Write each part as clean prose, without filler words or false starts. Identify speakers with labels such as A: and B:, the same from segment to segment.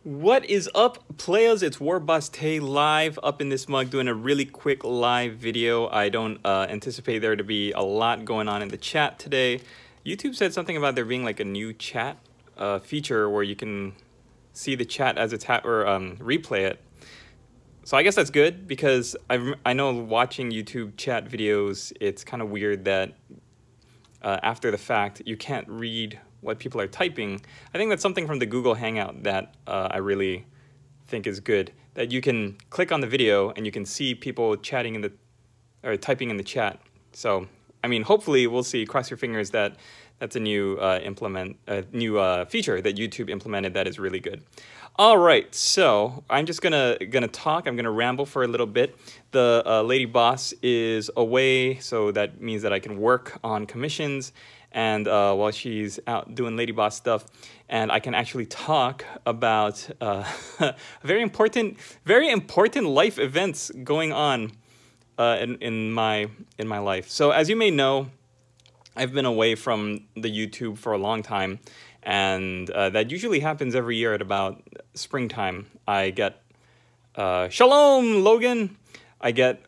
A: What is up, players? It's WarbossTae live up in this mug doing a really quick live video. I don't anticipate there to be a lot going on in the chat today. YouTube said something about there being like a new chat feature where you can see the chat as it's replay it. So I guess that's good because I know watching YouTube chat videos, it's kind of weird that after the fact you can't read what people are typing. I think that's something from the Google Hangout that I really think is good. That you can click on the video and you can see people chatting in the or typing in the chat. So I mean, hopefully we'll see. Cross your fingers that that's a new feature that YouTube implemented that is really good. All right, so I'm just gonna talk. I'm gonna ramble for a little bit. The lady boss is away, so that means that I can work on commissions. And while she's out doing lady boss stuff, and I can actually talk about very important life events going on in my life. So as you may know, I've been away from the YouTube for a long time, and that usually happens every year at about springtime. I get Shalom, Logan. I get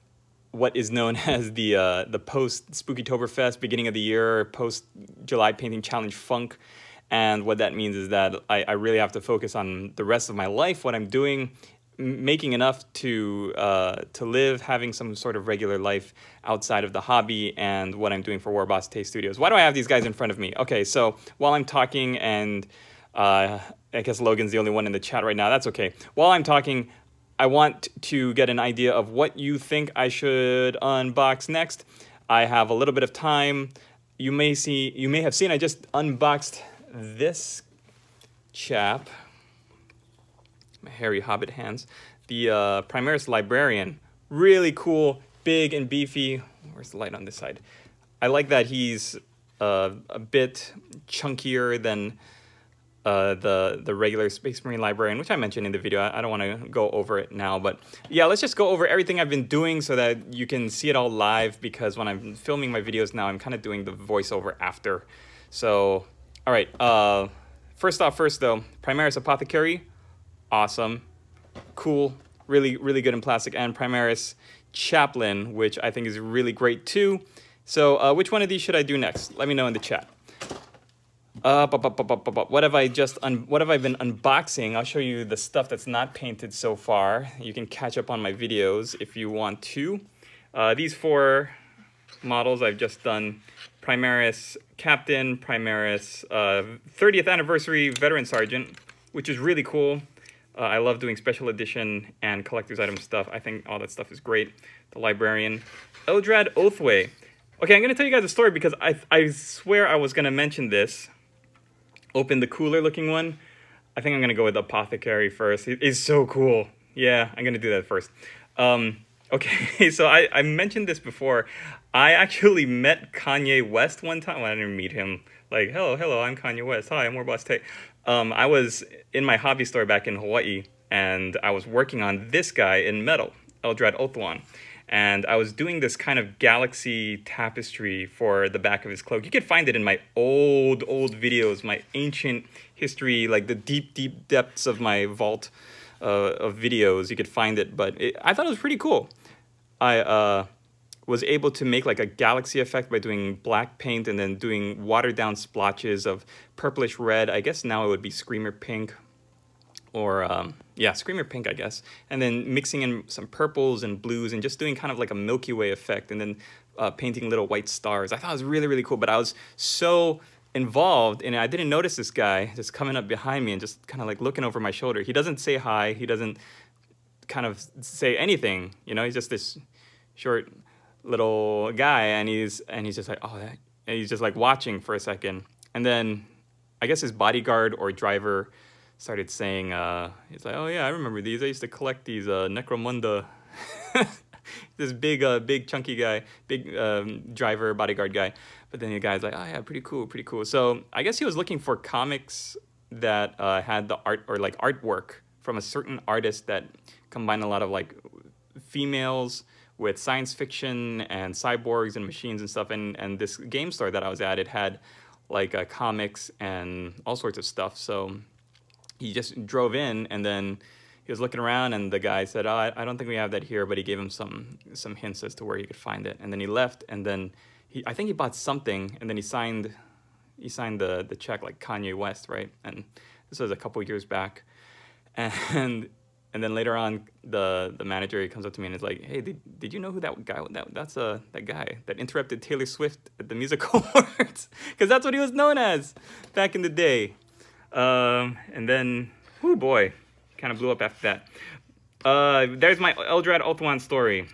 A: what is known as the post Spookytoberfest, beginning of the year, post July Painting Challenge funk. And what that means is that I really have to focus on the rest of my life, what I'm doing, making enough to live, having some sort of regular life outside of the hobby, and what I'm doing for WarbossTae Studios. Why do I have these guys in front of me? Okay, so while I'm talking, and I guess Logan's the only one in the chat right now, that's okay. While I'm talking, I want to get an idea of what you think I should unbox next. I have a little bit of time. You may have seen I just unboxed this chap. My hairy hobbit hands. The Primaris Librarian. Really cool, big and beefy. Where's the light on this side? I like that he's a bit chunkier than the regular Space Marine Librarian, which I mentioned in the video. I don't want to go over it now, but yeah, let's just go over everything I've been doing so that you can see it all live, because when I'm filming my videos now, I'm kind of doing the voiceover after. So, all right, first though, Primaris Apothecary, awesome, cool, really good in plastic, and Primaris Chaplain, which I think is really great too. So which one of these should I do next? Let me know in the chat. What have I been unboxing? I'll show you the stuff that's not painted so far. You can catch up on my videos if you want to. These four models I've just done: Primaris Captain, Primaris 30th Anniversary Veteran Sergeant, which is really cool. I love doing special edition and collector's item stuff. I think all that stuff is great. The Librarian, Eldrad Oathway. Okay, I'm going to tell you guys a story because I swear I was going to mention this. Open the cooler looking one. I think I'm going to go with Apothecary first. It's so cool. Yeah, I'm going to do that first. Okay, so I mentioned this before. I actually met Kanye West one time. Well, I didn't meet him. Like, hello, I'm Kanye West. Hi, I'm WarbossTae. I was in my hobby store back in Hawaii, and I was working on this guy in metal, Eldrad Oathwan. And I was doing this kind of galaxy tapestry for the back of his cloak. You can find it in my old videos, my ancient history, like the deep depths of my vault of videos. You could find it, but I thought it was pretty cool. I was able to make like a galaxy effect by doing black paint and then doing watered down splotches of purplish red. I guess now it would be Screamer Pink. Or, yeah, Screamer Pink, I guess. And then mixing in some purples and blues and just doing kind of like a Milky Way effect, and then painting little white stars. I thought it was really cool, but I was so involved in it, I didn't notice this guy just coming up behind me and just kind of like looking over my shoulder. He doesn't say hi. He doesn't kind of say anything. You know, he's just this short little guy, and he's just like, oh, that, and he's just like watching for a second. And then I guess his bodyguard or driver started saying, he's like, oh yeah, I remember these. I used to collect these Necromunda. This big chunky guy, big driver, bodyguard guy. But then the guy's like, oh yeah, pretty cool. So I guess he was looking for comics that had the art or like artwork from a certain artist that combined a lot of like females with science fiction and cyborgs and machines and stuff. And this game store that I was at, it had like comics and all sorts of stuff. So he just drove in, and then he was looking around, and the guy said, "Oh, I don't think we have that here," but he gave him some hints as to where he could find it. And then he left, and then I think he bought something, and then he signed the check like Kanye West, right? And this was a couple years back, and then later on, the manager, he comes up to me and is like, "Hey, did you know who that guy? That's that guy that interrupted Taylor Swift at the music awards, because that's what he was known as back in the day." And then, oh boy, kind of blew up after that. There's my Eldrad Ulthuan story.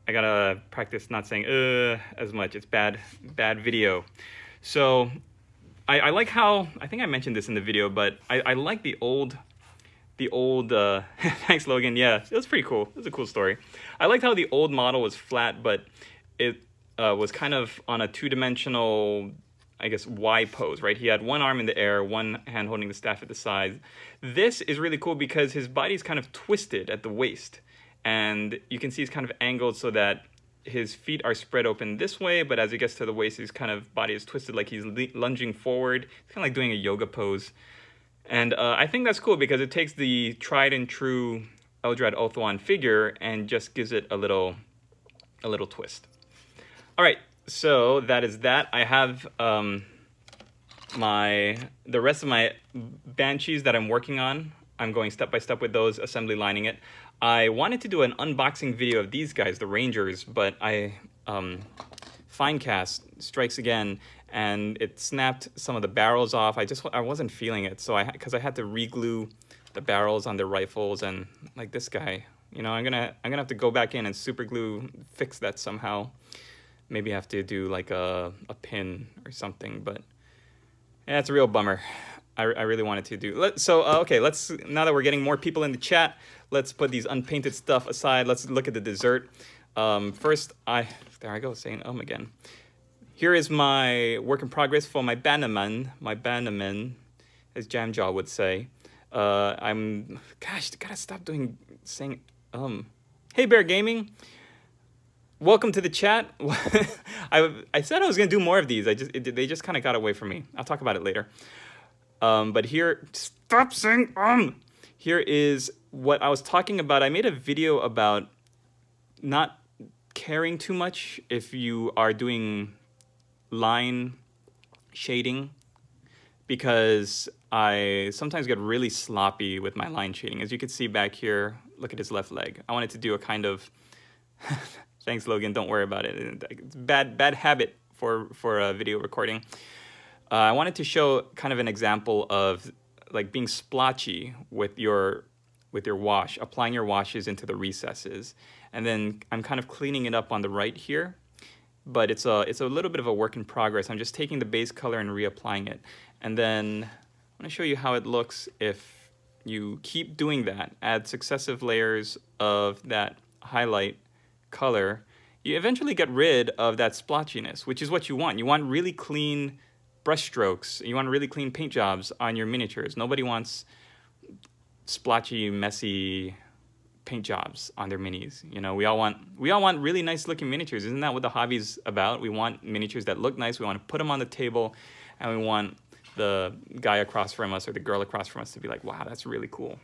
A: I gotta practice not saying as much. It's bad video. So I like how, I think I mentioned this in the video, but I like the old thanks Logan. Yeah, it was pretty cool. It was a cool story. I liked how the old model was flat, but it was kind of on a two-dimensional, I guess, Y pose, right? He had one arm in the air, one hand holding the staff at the side. This is really cool because his body's kind of twisted at the waist, and you can see he's kind of angled so that his feet are spread open this way, but as he gets to the waist, his kind of body is twisted like he's lunging forward. It's kind of like doing a yoga pose. And I think that's cool because it takes the tried and true Eldrad Ulthuan figure and just gives it a little twist. All right, so that is that. I have the rest of my Banshees that I'm working on. I'm going step by step with those, assembly lining it. I wanted to do an unboxing video of these guys, the Rangers, but Finecast strikes again, and it snapped some of the barrels off. I wasn't feeling it, so because I had to re-glue the barrels on the rifles, and like this guy, you know, I'm gonna have to go back in and super glue, fix that somehow. Maybe have to do like a pin or something, but yeah, it's a real bummer. I really wanted to do. Okay, now that we're getting more people in the chat, let's put these unpainted stuff aside. Let's look at the dessert. First, there I go, saying again. Here is my work in progress for my bannerman, as Jamjaw would say. Gosh, gotta stop saying. Hey, Bear Gaming, welcome to the chat. I said I was gonna do more of these. They just kind of got away from me. I'll talk about it later. But here, stop saying Here is what I was talking about. I made a video about not caring too much if you are doing line shading, because I sometimes get really sloppy with my line shading. As you can see back here, look at his left leg. I wanted to do a kind of thanks Logan, don't worry about it. It's bad habit for video recording. I wanted to show kind of an example of like being splotchy with your wash, applying your washes into the recesses, and then I'm kind of cleaning it up on the right here. But it's a little bit of a work in progress. I'm just taking the base color and reapplying it, and then I'm going to show you how it looks if you keep doing that. Add successive layers of that highlight color. You eventually get rid of that splotchiness, which is what you want. You want really clean brush strokes. You want really clean paint jobs on your miniatures. Nobody wants splotchy, messy paint jobs on their minis. You know, we all want really nice looking miniatures. Isn't that what the hobby's about? We want miniatures that look nice. We want to put them on the table, and we want the guy across from us or the girl across from us to be like, wow, that's really cool.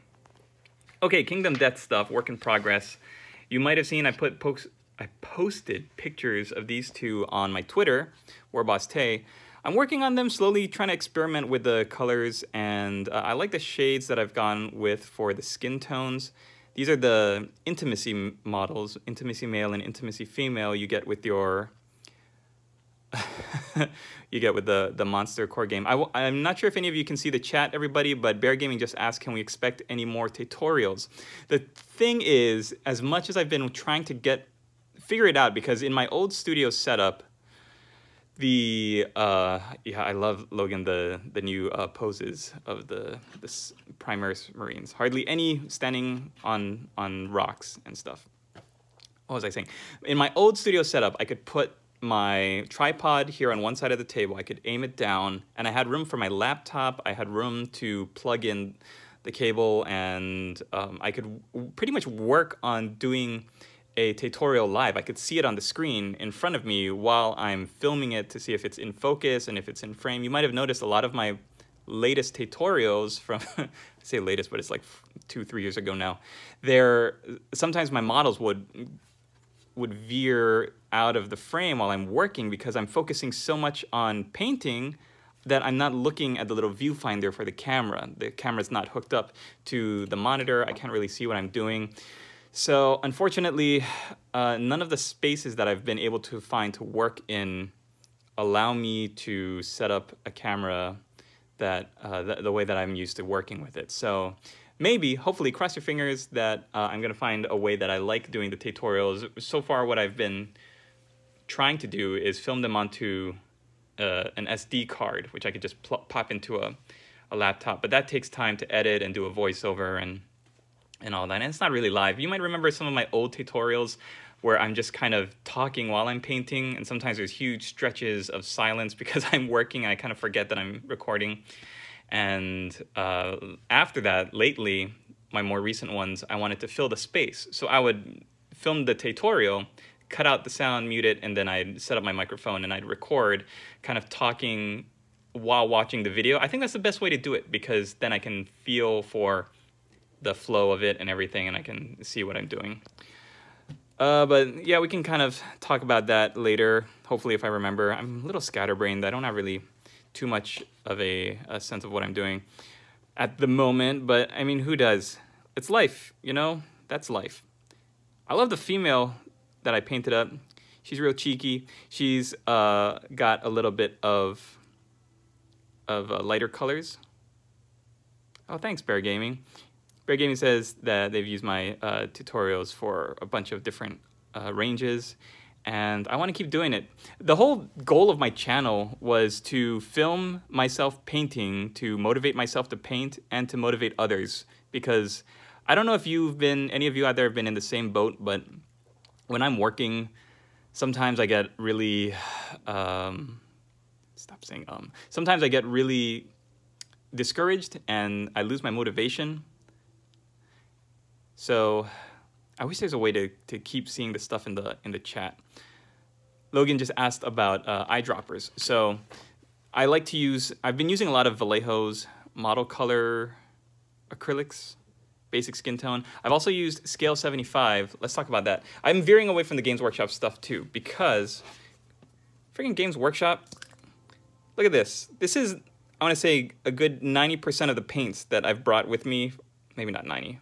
A: Okay, Kingdom Death stuff, work in progress. You might have seen I posted pictures of these two on my Twitter, WarbossTae. I'm working on them slowly, trying to experiment with the colors, and I like the shades that I've gone with for the skin tones. These are the intimacy models, intimacy male and intimacy female you get with your the Monster Core game. I'm not sure if any of you can see the chat, everybody, but Bear Gaming just asked, can we expect any more tutorials? The thing is, as much as I've been trying to figure it out, because in my old studio setup, yeah, I love, Logan, the new poses of the Primaris Marines. Hardly any standing on rocks and stuff. What was I saying? In my old studio setup, I could put my tripod here on one side of the table. I could aim it down, and I had room for my laptop. I had room to plug in the cable, and I could pretty much work on doing a tutorial live. I could see it on the screen in front of me while I'm filming it to see if it's in focus and if it's in frame. You might have noticed a lot of my latest tutorials from, I say latest, but it's like 2-3 years ago now. Sometimes my models would veer out of the frame while I'm working because I'm focusing so much on painting that I'm not looking at the little viewfinder for the camera. The camera's not hooked up to the monitor. I can't really see what I'm doing. So unfortunately, none of the spaces that I've been able to find to work in allow me to set up a camera that the way that I'm used to working with it. So maybe, hopefully, cross your fingers that I'm gonna find a way that I like doing the tutorials. So far, what I've been trying to do is film them onto an SD card, which I could just pop into a laptop. But that takes time to edit and do a voiceover and all that. And it's not really live. You might remember some of my old tutorials where I'm just kind of talking while I'm painting, and sometimes there's huge stretches of silence because I'm working and I kind of forget that I'm recording. And after that, lately, my more recent ones, I wanted to fill the space. So I would film the tutorial, cut out the sound, mute it, and then I'd set up my microphone and I'd record kind of talking while watching the video. I think that's the best way to do it because then I can feel for the flow of it and everything, and I can see what I'm doing. But yeah, we can kind of talk about that later, hopefully if I remember. I'm a little scatterbrained. I don't have really too much of a sense of what I'm doing at the moment, but I mean, who does? It's life, you know? That's life. I love the female that I painted up. She's real cheeky. She's got a little bit of lighter colors. Oh, thanks, Bear Gaming. Bear Gaming says that they've used my tutorials for a bunch of different ranges, and I want to keep doing it. The whole goal of my channel was to film myself painting, to motivate myself to paint, and to motivate others, because I don't know if any of you out there have been in the same boat, but when I'm working, sometimes I get really, sometimes I get really discouraged and I lose my motivation. So I wish there's a way to keep seeing the stuff in the chat. Logan just asked about eyedroppers. So I've been using a lot of Vallejo's model color acrylics, basic skin tone. I've also used Scale 75. Let's talk about that. I'm veering away from the Games Workshop stuff too, because freaking Games Workshop, look at this. This is, I want to say, a good 90% of the paints that I've brought with me. Maybe not 90.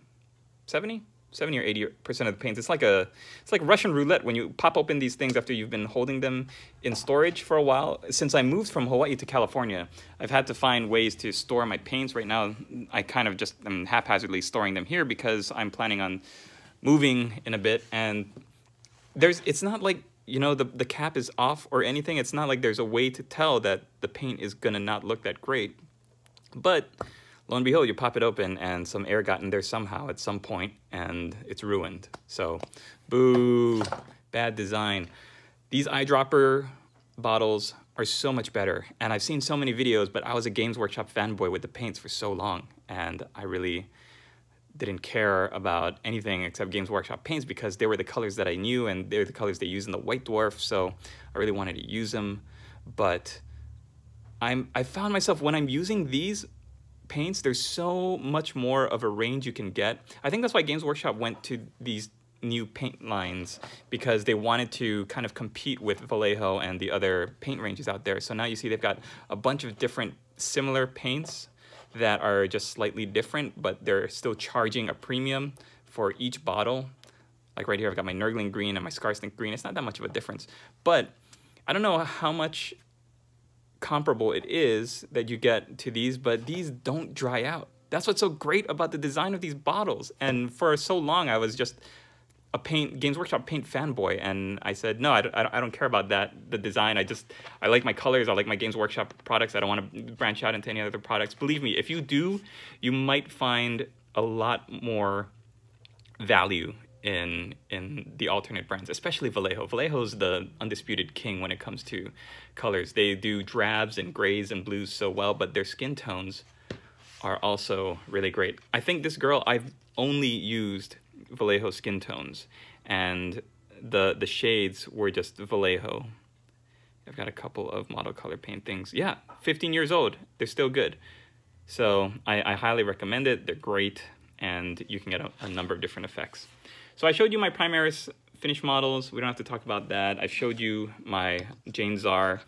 A: 70 or 80% of the paints. It's like Russian roulette when you pop open these things after you've been holding them in storage for a while. Since I moved from Hawaii to California, I've had to find ways to store my paints. Right now, I kind of just am haphazardly storing them here because I'm planning on moving in a bit. And it's not like, you know, the cap is off or anything. It's not like there's a way to tell that the paint is gonna not look that great. But lo and behold, you pop it open and some air got in there somehow at some point and it's ruined. So, boo, bad design. These eyedropper bottles are so much better. And I've seen so many videos, but I was a Games Workshop fanboy with the paints for so long. And I really didn't care about anything except Games Workshop paints because they were the colors that I knew and they're the colors they use in the White Dwarf. So I really wanted to use them. But I found myself when I'm using these paints, there's so much more of a range you can get. I think that's why Games Workshop went to these new paint lines, because they wanted to kind of compete with Vallejo and the other paint ranges out there. So now you see they've got a bunch of different similar paints that are just slightly different, but they're still charging a premium for each bottle. Like right here, I've got my Nurgling green and my Scarstink green. It's not that much of a difference, but I don't know how much comparable it is that you get to these, but these don't dry out. That's what's so great about the design of these bottles. And for so long, I was just a Games Workshop paint fanboy, and I said, no, I don't care about that, the design. I like my colors, I like my Games Workshop products. I don't want to branch out into any other products. Believe me, if you do, you might find a lot more value in the alternate brands, especially Vallejo. Vallejo's the undisputed king when it comes to colors. They do drabs and grays and blues so well, but their skin tones are also really great. I think this girl, I've only used Vallejo skin tones, and the shades were just Vallejo. I've got a couple of model color paint things. Yeah, 15 years old. They're still good. So I highly recommend it. They're great, and you can get a number of different effects. So I showed you my Primaris finished models. We don't have to talk about that. I showed you my Jane Czar.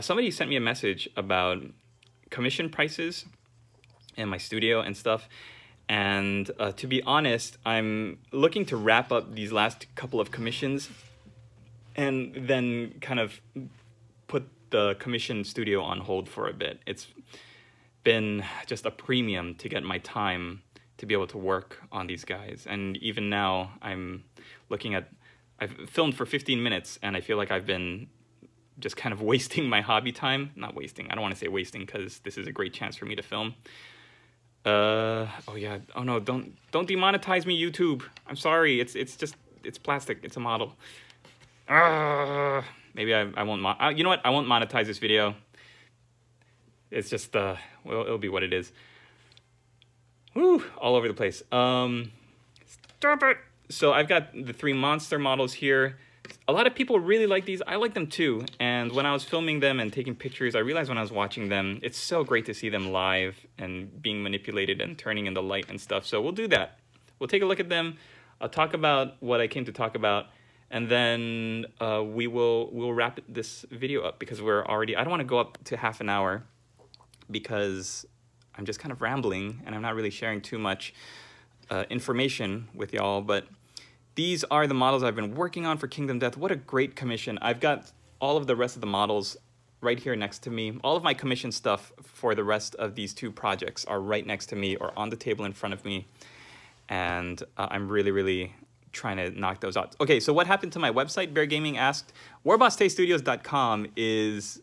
A: Somebody sent me a message about commission prices in my studio and stuff. And to be honest, I'm looking to wrap up these last couple of commissions and then kind of put the commission studio on hold for a bit. It's been just a premium to get my time to be able to work on these guys. And even now I'm looking at, I've filmed for 15 minutes and I feel like I've been just kind of wasting my hobby time. Not wasting, I don't want to say wasting because this is a great chance for me to film. Oh yeah, oh no, don't demonetize me, YouTube. I'm sorry, it's plastic, it's a model. Maybe I won't, you know what, I won't monetize this video. It's just, well, it'll be what it is. Woo, all over the place. Stop it. So I've got the 3 monster models here. A lot of people really like these. I like them too. And when I was filming them and taking pictures, I realized when I was watching them, it's so great to see them live and being manipulated and turning in the light and stuff. So we'll do that. We'll take a look at them. I'll talk about what I came to talk about. And then we'll wrap this video up because we're already, I don't want to go up to half an hour because I'm just kind of rambling and I'm not really sharing too much information with y'all. But these are the models I've been working on for Kingdom Death. What a great commission. I've got all of the rest of the models right here next to me. All of my commission stuff for the rest of these 2 projects are right next to me or on the table in front of me. And I'm really, really trying to knock those out. Okay, so what happened to my website? Bear Gaming asked. WarbossTaeStudios.com is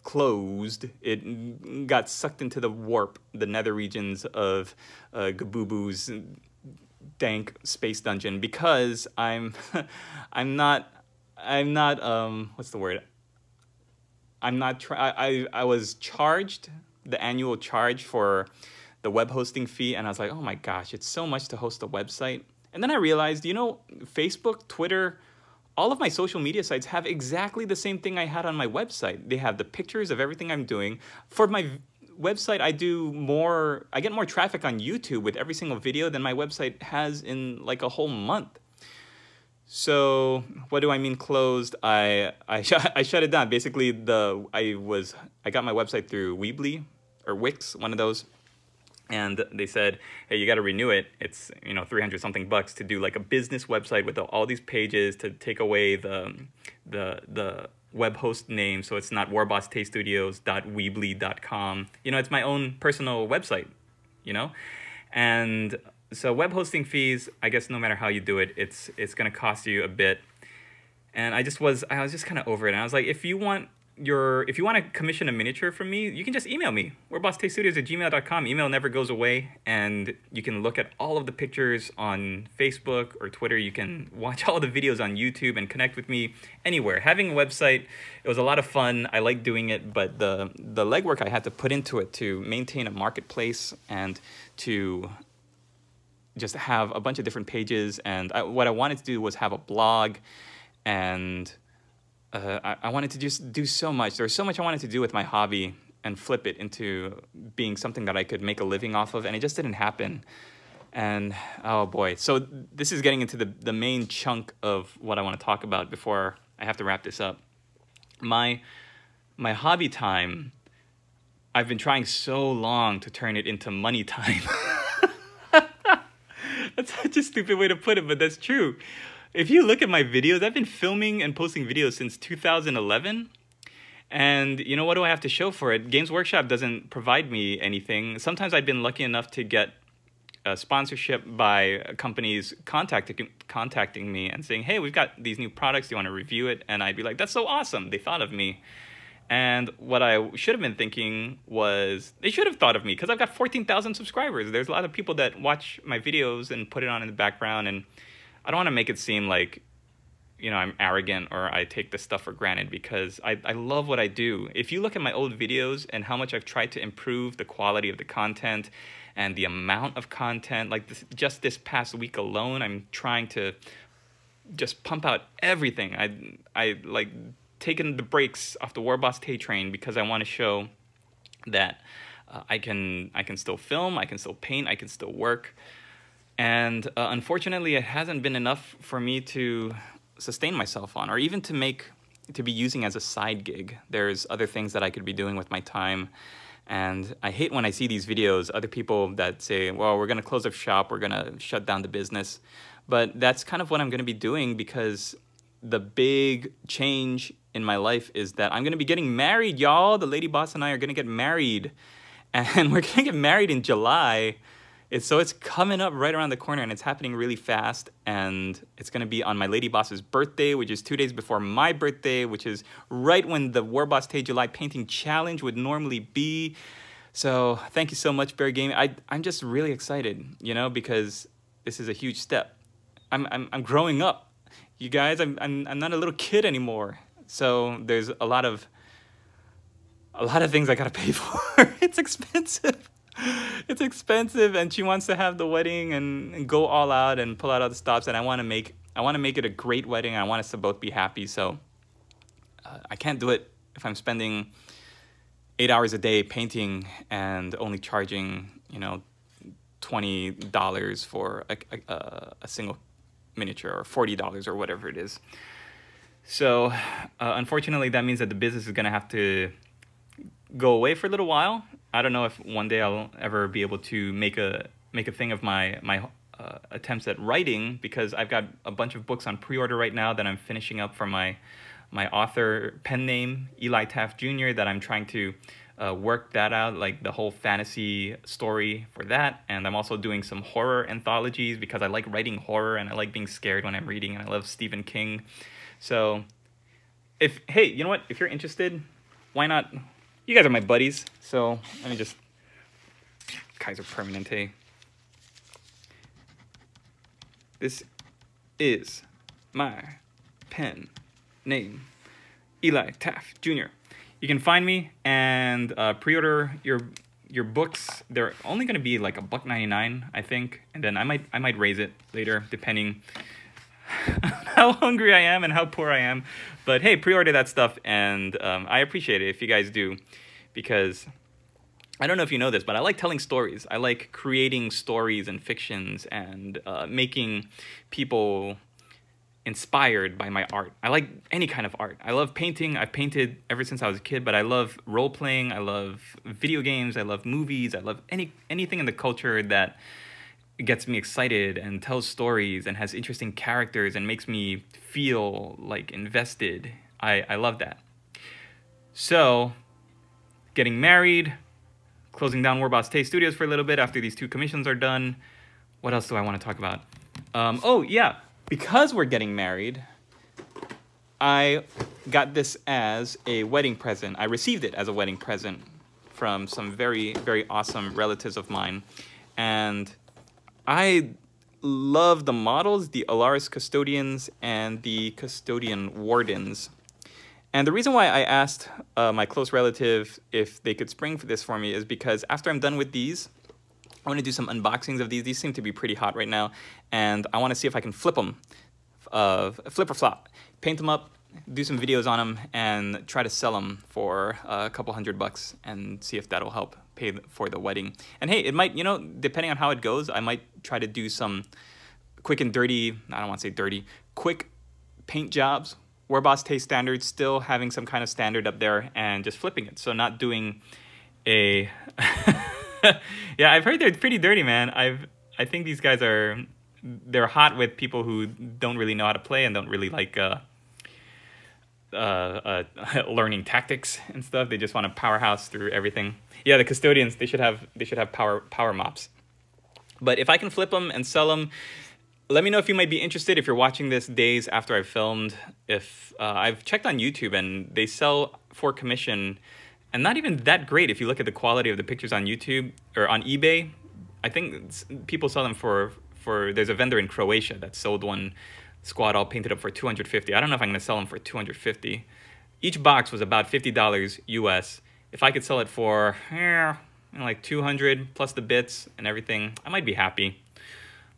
A: closed. It got sucked into the warp, the nether regions of Gabubu's dank space dungeon because I'm not what's the word? I was charged the annual charge for the web hosting fee and I was like, oh my gosh, it's so much to host a website. And then I realized, you know, Facebook, Twitter, all of my social media sites have exactly the same thing I had on my website. They have the pictures of everything I'm doing. For my website, I get more traffic on YouTube with every single video than my website has in like a whole month. So what do I mean closed? I shut it down. Basically, I got my website through Weebly or Wix, one of those. And they said, hey, you got to renew it. It's, you know, 300 something bucks to do like a business website with all these pages, to take away the web host name. So it's not WarbossTaeStudios.weebly.com. You know, it's my own personal website, you know? And so web hosting fees, I guess no matter how you do it, it's going to cost you a bit. And I was just kind of over it. And I was like, if you want to commission a miniature from me, you can just email me, WarbossTaeStudios@gmail.com. Email never goes away, and you can look at all of the pictures on Facebook or Twitter. You can watch all the videos on YouTube and connect with me anywhere. Having a website, it was a lot of fun. I like doing it, but the legwork I had to put into it to maintain a marketplace and to just have a bunch of different pages. And what I wanted to do was have a blog, and I wanted to just do so much. There was so much I wanted to do with my hobby and flip it into being something that I could make a living off of, and it just didn't happen. And oh boy, so this is getting into the main chunk of what I want to talk about before I have to wrap this up. My hobby time, I've been trying so long to turn it into money time. That's such a stupid way to put it, but that's true. If you look at my videos, I've been filming and posting videos since 2011. And you know, what do I have to show for it? Games Workshop doesn't provide me anything. Sometimes I've been lucky enough to get a sponsorship by companies contacting me and saying, hey, we've got these new products, do you want to review it? And I'd be like, that's so awesome, they thought of me. And what I should have been thinking was, they should have thought of me because I've got 14,000 subscribers. There's a lot of people that watch my videos and put it on in the background, and I don't want to make it seem like, you know, I'm arrogant or I take this stuff for granted, because I love what I do. If you look at my old videos and how much I've tried to improve the quality of the content and the amount of content, like just this past week alone, I'm trying to just pump out everything. I like taken the brakes off the WarbossTae train because I want to show that I can still film, I can still paint, I can still work. And unfortunately, it hasn't been enough for me to sustain myself on, or even to be using as a side gig. There's other things that I could be doing with my time. And I hate when I see these videos, other people that say, well, we're going to close up shop, we're going to shut down the business. But that's kind of what I'm going to be doing, because the big change in my life is that I'm going to be getting married, y'all. The lady boss and I are going to get married. And we're going to get married in July. So it's coming up right around the corner, and it's happening really fast. And it's going to be on my lady boss's birthday, which is 2 days before my birthday, which is right when the WarbossTae July Painting Challenge would normally be. So thank you so much, Bear Gaming. I'm just really excited, you know, because this is a huge step. I'm growing up, you guys. I'm not a little kid anymore. So there's a lot of things I gotta pay for. It's expensive. It's expensive, and she wants to have the wedding and go all out and pull out all the stops, and I want to make it a great wedding. I want us to both be happy. So I can't do it if I'm spending 8 hours a day painting and only charging, you know, $20 for a single miniature, or $40 or whatever it is. So unfortunately, that means that the business is gonna have to go away for a little while. I don't know if one day I'll ever be able to make a thing of my attempts at writing, because I've got a bunch of books on pre-order right now that I'm finishing up for my author pen name, Eli Taft Jr., that I'm trying to work that out, like the whole fantasy story for that. And I'm also doing some horror anthologies, because I like writing horror and I like being scared when I'm reading, and I love Stephen King. So hey, you know what? If you're interested, why not? You guys are my buddies, so let me just Kaiser Permanente. This is my pen name, Eli Taft Jr. You can find me and pre-order your books. They're only going to be like $1.99, I think, and then I might raise it later depending on how hungry I am and how poor I am. But hey, pre-order that stuff, and I appreciate it if you guys do, because I don't know if you know this, but I like telling stories. I like creating stories and fictions and making people inspired by my art. I like any kind of art. I love painting. I've painted ever since I was a kid, but I love role-playing. I love video games. I love movies. I love anything in the culture that gets me excited and tells stories and has interesting characters and makes me feel like invested. I love that. So, getting married, closing down WarbossTae Studios for a little bit after these 2 commissions are done. What else do I want to talk about? Oh, yeah. Because we're getting married, I got this as a wedding present. I received it as a wedding present from some very, very awesome relatives of mine. And I love the models, the Alaris Custodians and the Custodian Wardens. And the reason why I asked my close relative if they could spring for this for me is because after I'm done with these, I want to do some unboxings of these. These seem to be pretty hot right now, and I want to see if I can flip them, flip or flop, paint them up, do some videos on them, and try to sell them for a couple $100 and see if that'll help pay for the wedding. And hey, it might, you know, depending on how it goes, I might try to do some quick and dirty, I don't want to say dirty, quick paint jobs, WarbossTae standards, still having some kind of standard up there, and just flipping it. So not doing a... Yeah, I've heard they're pretty dirty, man. I think these guys they're hot with people who don't really know how to play and don't really like learning tactics and stuff. They just want to powerhouse through everything. Yeah, the Custodians, they should have power mops. But if I can flip them and sell them, let me know if you might be interested. If you're watching this days after I've filmed, if I've checked on YouTube and they sell for commission. And not even that great if you look at the quality of the pictures on YouTube or on eBay. I think people sell them for there's a vendor in Croatia that sold one squad all painted up for $250. I don't know if I'm going to sell them for $250. Each box was about $50 US. If I could sell it for like $200 plus the bits and everything, I might be happy.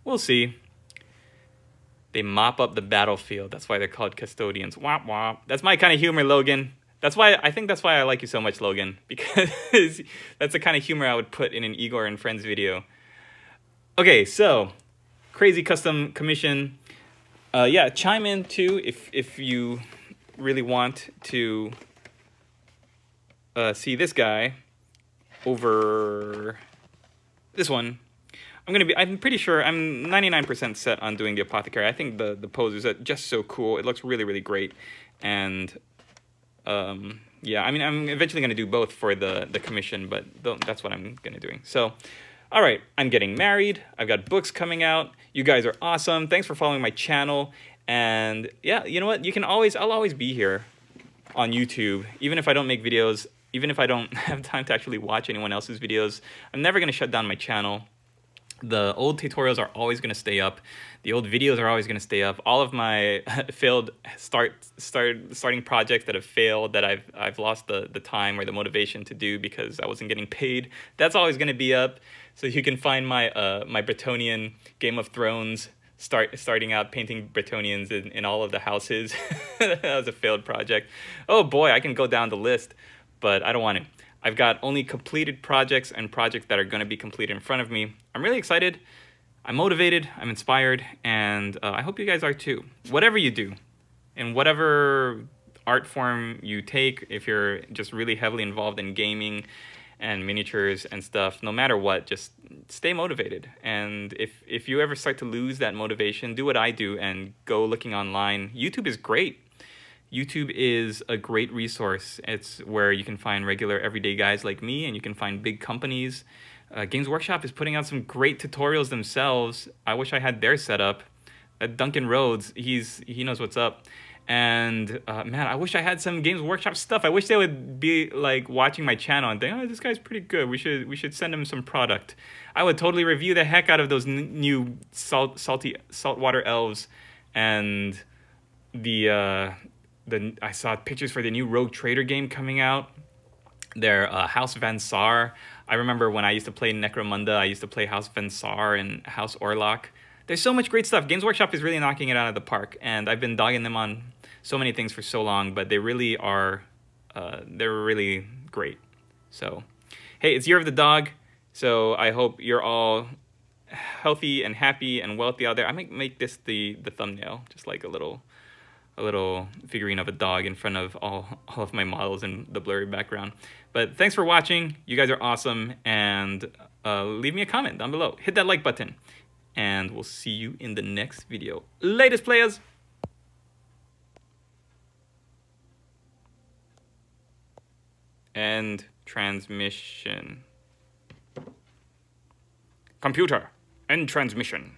A: We'll see. They mop up the battlefield. That's why they're called Custodians. Womp womp. That's my kind of humor, Logan. That's why I think that's why I like you so much, Logan, because that's the kind of humor I would put in an Igor and Friends video. Okay, so crazy custom commission. Yeah, chime in too if you really want to see this guy over this one. I'm pretty sure, I'm 99% set on doing the Apothecary. I think the poses are just so cool. It looks really, really great. And yeah, I mean, I'm eventually going to do both for the commission, but that's what I'm going to doing. So, all right, I'm getting married. I've got books coming out. You guys are awesome. Thanks for following my channel. And yeah, you know what? I'll always be here on YouTube, even if I don't make videos, even if I don't have time to actually watch anyone else's videos. I'm never going to shut down my channel. The old tutorials are always going to stay up. The old videos are always going to stay up. All of my failed starting projects that have failed, that I've lost the time or the motivation to do because I wasn't getting paid, that's always going to be up. So you can find my my Bretonnian Game of Thrones starting out painting Bretonians in all of the houses. That was a failed project. Oh boy, I can go down the list, but I don't want to. I've got only completed projects and projects that are going to be completed in front of me. I'm really excited. I'm motivated. I'm inspired. And I hope you guys are too. Whatever you do, in whatever art form you take, if you're just really heavily involved in gaming and miniatures and stuff, no matter what, just stay motivated. And if you ever start to lose that motivation, do what I do and go looking online. YouTube is great. YouTube is a great resource. It's where you can find regular everyday guys like me, and you can find big companies. Games Workshop is putting out some great tutorials themselves. I wish I had their setup. Duncan Rhodes, he knows what's up. And man, I wish I had some Games Workshop stuff. I wish they would be like watching my channel and think, oh, this guy's pretty good. We should send him some product. I would totally review the heck out of those new saltwater elves, and I saw pictures for the new Rogue Trader game coming out. Their House Van Saar. I remember when I used to play Necromunda, I used to play House Van Saar and House Orlok. There's so much great stuff. Games Workshop is really knocking it out of the park, and I've been dogging them on so many things for so long, but they really are, they're really great. So, hey, it's Year of the Dog, so I hope you're all healthy and happy and wealthy out there. I might make this the thumbnail, just like a little figurine of a dog in front of all of my models in the blurry background. But thanks for watching. You guys are awesome. And leave me a comment down below. Hit that like button. And we'll see you in the next video. Latest players! End transmission. Computer, end transmission.